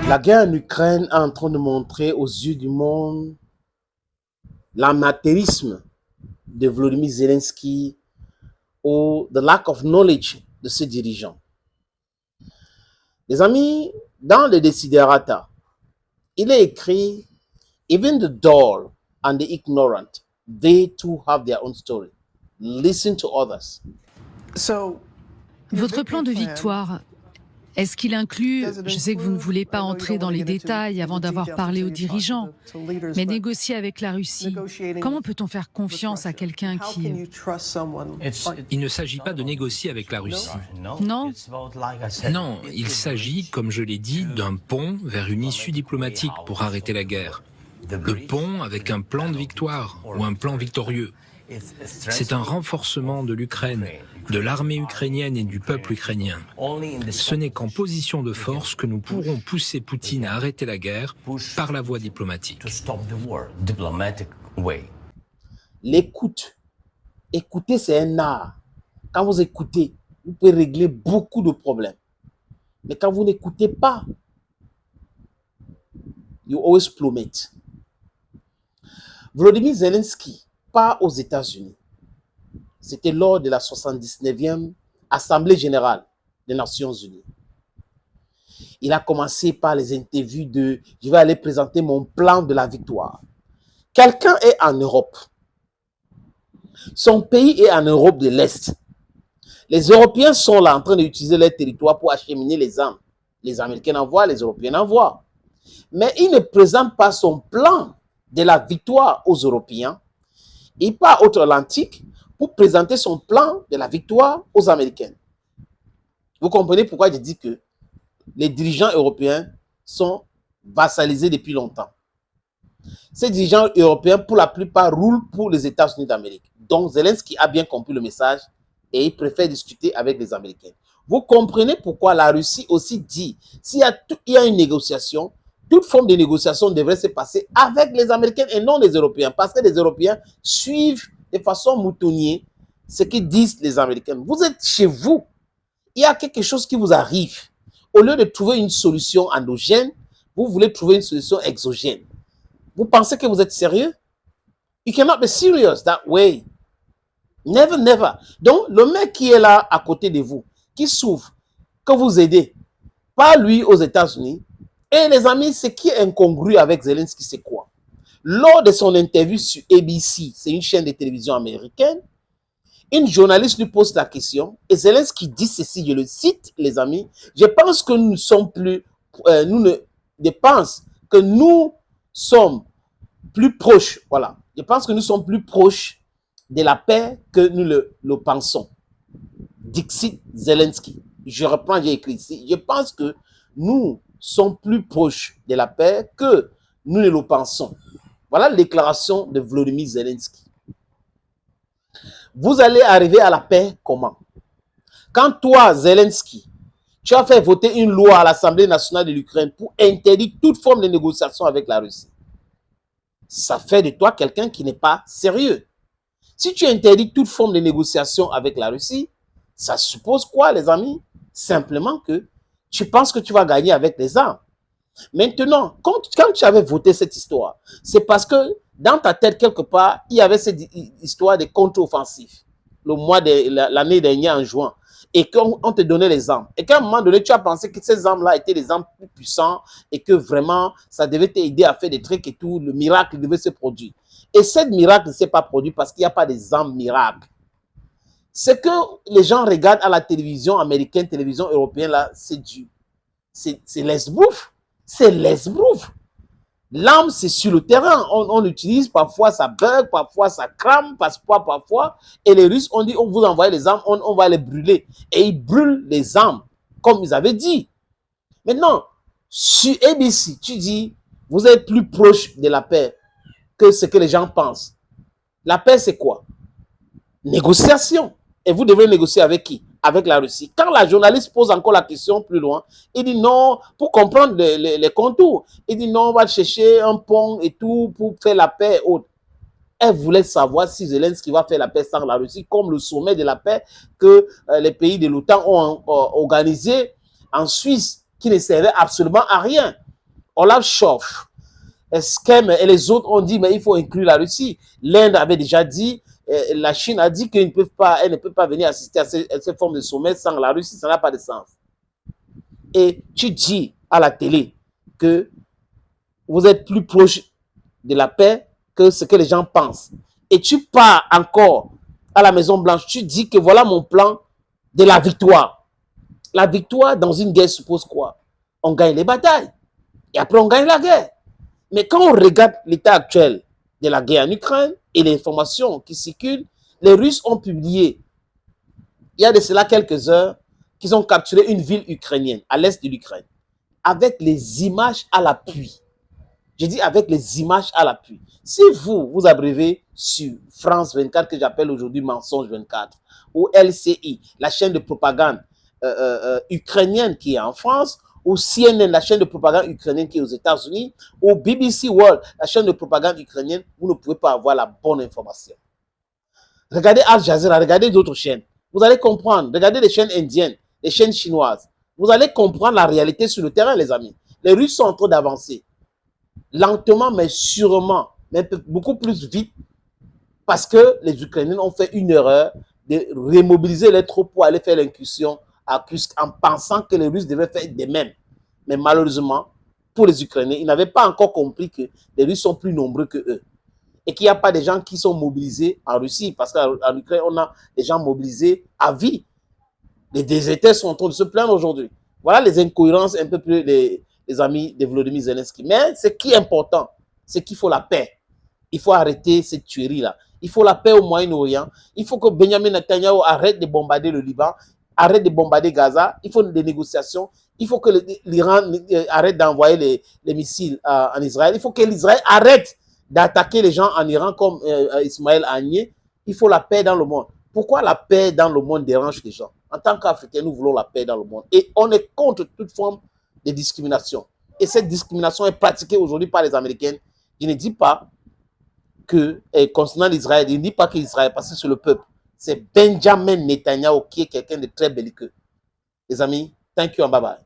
La guerre en Ukraine est en train de montrer aux yeux du monde l'amateurisme de Volodymyr Zelensky ou the lack of knowledge de ses dirigeants. Les amis, dans le Desiderata, il est écrit Even the dull and the ignorant, they too have their own story. Listen to others. Votre plan de victoire, est-ce qu'il inclut, je sais que vous ne voulez pas entrer dans les détails avant d'avoir parlé aux dirigeants, mais négocier avec la Russie, comment peut-on faire confiance à quelqu'un qui... Il ne s'agit pas de négocier avec la Russie. Non? Non, il s'agit, comme je l'ai dit, d'un pont vers une issue diplomatique pour arrêter la guerre. Le pont avec un plan de victoire ou un plan victorieux. C'est un renforcement de l'Ukraine, de l'armée ukrainienne et du peuple ukrainien. Ce n'est qu'en position de force que nous pourrons pousser Poutine à arrêter la guerre par la voie diplomatique. L'écoute. Écouter, c'est un art. Quand vous écoutez, vous pouvez régler beaucoup de problèmes. Mais quand vous n'écoutez pas, you always plummet. Volodymyr Zelensky part aux États-Unis. C'était lors de la 79e Assemblée générale des Nations unies. Il a commencé par les interviews de « Je vais aller présenter mon plan de la victoire ». Quelqu'un est en Europe. Son pays est en Europe de l'Est. Les Européens sont là en train d'utiliser leur territoire pour acheminer les armes. Les Américains envoient, les Européens envoient. Mais il ne présente pas son plan de la victoire aux Européens. Il part outre-Atlantique pour présenter son plan de la victoire aux Américains. Vous comprenez pourquoi je dis que les dirigeants européens sont vassalisés depuis longtemps. Ces dirigeants européens, pour la plupart, roulent pour les États-Unis d'Amérique. Donc, Zelensky a bien compris le message et il préfère discuter avec les Américains. Vous comprenez pourquoi la Russie aussi dit, s'il y a une négociation, toute forme de négociation devrait se passer avec les Américains et non les Européens. Parce que les Européens suivent de façon moutonnière ce que disent les Américains. Vous êtes chez vous. Il y a quelque chose qui vous arrive. Au lieu de trouver une solution endogène, vous voulez trouver une solution exogène. Vous pensez que vous êtes sérieux? You cannot be serious that way. Never, never. Donc, le mec qui est là à côté de vous, qui souffre, que vous aidez, pas lui aux États-Unis. Et les amis, ce qui est incongru avec Zelensky, c'est quoi? Lors de son interview sur ABC, c'est une chaîne de télévision américaine, une journaliste lui pose la question et Zelensky dit ceci, je le cite, les amis, je pense que nous ne sommes plus, je pense que nous sommes plus proches, voilà, je pense que nous sommes plus proches de la paix que nous le pensons. Dixit Zelensky. Je reprends, j'ai écrit ici, je pense que nous sommes plus proches de la paix que nous ne le pensons. Voilà la déclaration de Volodymyr Zelensky. Vous allez arriver à la paix comment? Quand toi, Zelensky, tu as fait voter une loi à l'Assemblée nationale de l'Ukraine pour interdire toute forme de négociation avec la Russie, ça fait de toi quelqu'un qui n'est pas sérieux. Si tu interdis toute forme de négociation avec la Russie, ça suppose quoi, les amis? Simplement que tu penses que tu vas gagner avec les armes. Maintenant, quand tu avais voté cette histoire, c'est parce que dans ta tête, quelque part, il y avait cette histoire de contre-offensive, l'année dernière en juin, et qu'on te donnait les armes. Et qu'à un moment donné, tu as pensé que ces armes-là étaient des armes plus puissantes et que vraiment, ça devait t'aider à faire des trucs et tout, le miracle devait se produire. Et ce miracle ne s'est pas produit parce qu'il n'y a pas des armes miracles. Ce que les gens regardent à la télévision américaine, télévision européenne, là, c'est l'esbrouf. C'est l'esbrouf. L'arme, c'est sur le terrain. On l'utilise, parfois ça bug, parfois ça crame, parfois. Et les Russes ont dit, on vous envoie les armes, on va les brûler. Et ils brûlent les armes, comme ils avaient dit. Maintenant, sur ABC, tu dis, vous êtes plus proche de la paix que ce que les gens pensent. La paix, c'est quoi? Négociation. Et vous devez négocier avec qui? Avec la Russie. Quand la journaliste pose encore la question plus loin, il dit non, pour comprendre les contours, il dit non, on va chercher un pont et tout pour faire la paix et autres. Elle voulait savoir si Zelensky va faire la paix sans la Russie, comme le sommet de la paix que les pays de l'OTAN ont organisé en Suisse, qui ne servait absolument à rien. Olaf Scholz, Eskem et les autres ont dit, mais il faut inclure la Russie. L'Inde avait déjà dit, la Chine a dit qu'elle ne peut pas venir assister à cette forme de sommet sans la Russie, ça n'a pas de sens. Et tu dis à la télé que vous êtes plus proche de la paix que ce que les gens pensent. Et tu pars encore à la Maison Blanche, tu dis que voilà mon plan de la victoire. La victoire dans une guerre suppose quoi? On gagne les batailles et après on gagne la guerre. Mais quand on regarde l'état actuel de la guerre en Ukraine et les informations qui circulent, les Russes ont publié, il y a de cela quelques heures, qu'ils ont capturé une ville ukrainienne à l'est de l'Ukraine avec les images à l'appui. Je dis avec les images à l'appui. Si vous abrévez sur France 24, que j'appelle aujourd'hui Mensonge 24, ou LCI, la chaîne de propagande ukrainienne qui est en France, ou CNN, la chaîne de propagande ukrainienne qui est aux États-Unis, ou BBC World, la chaîne de propagande ukrainienne, vous ne pouvez pas avoir la bonne information. Regardez Al Jazeera, regardez d'autres chaînes. Vous allez comprendre. Regardez les chaînes indiennes, les chaînes chinoises. Vous allez comprendre la réalité sur le terrain, les amis. Les Russes sont en train d'avancer. Lentement, mais sûrement, mais beaucoup plus vite, parce que les Ukrainiens ont fait une erreur de remobiliser les troupes pour aller faire l'incursion à Kursk en pensant que les Russes devaient faire de même. Mais malheureusement, pour les Ukrainiens, ils n'avaient pas encore compris que les Russes sont plus nombreux que eux. Et qu'il n'y a pas de gens qui sont mobilisés en Russie, parce qu'en Ukraine, on a des gens mobilisés à vie. Les déserteurs sont en train de se plaindre aujourd'hui. Voilà les incohérences un peu plus les amis de Volodymyr Zelensky. Mais ce qui est important, c'est qu'il faut la paix. Il faut arrêter cette tuerie-là. Il faut la paix au Moyen-Orient. Il faut que Benjamin Netanyahu arrête de bombarder le Liban, arrête de bombarder Gaza. Il faut des négociations. Il faut que l'Iran arrête d'envoyer les missiles en Israël. Il faut que l'Israël arrête d'attaquer les gens en Iran comme Ismaël Haniyeh. Il faut la paix dans le monde. Pourquoi la paix dans le monde dérange les gens? En tant qu'Africains, nous voulons la paix dans le monde. Et on est contre toute forme de discrimination. Et cette discrimination est pratiquée aujourd'hui par les Américains. Je ne dis pas que, concernant l'Israël, je ne dis pas que l'Israël est passé sur le peuple. C'est Benjamin Netanyahu qui est quelqu'un de très belliqueux. Les amis, thank you and bye bye.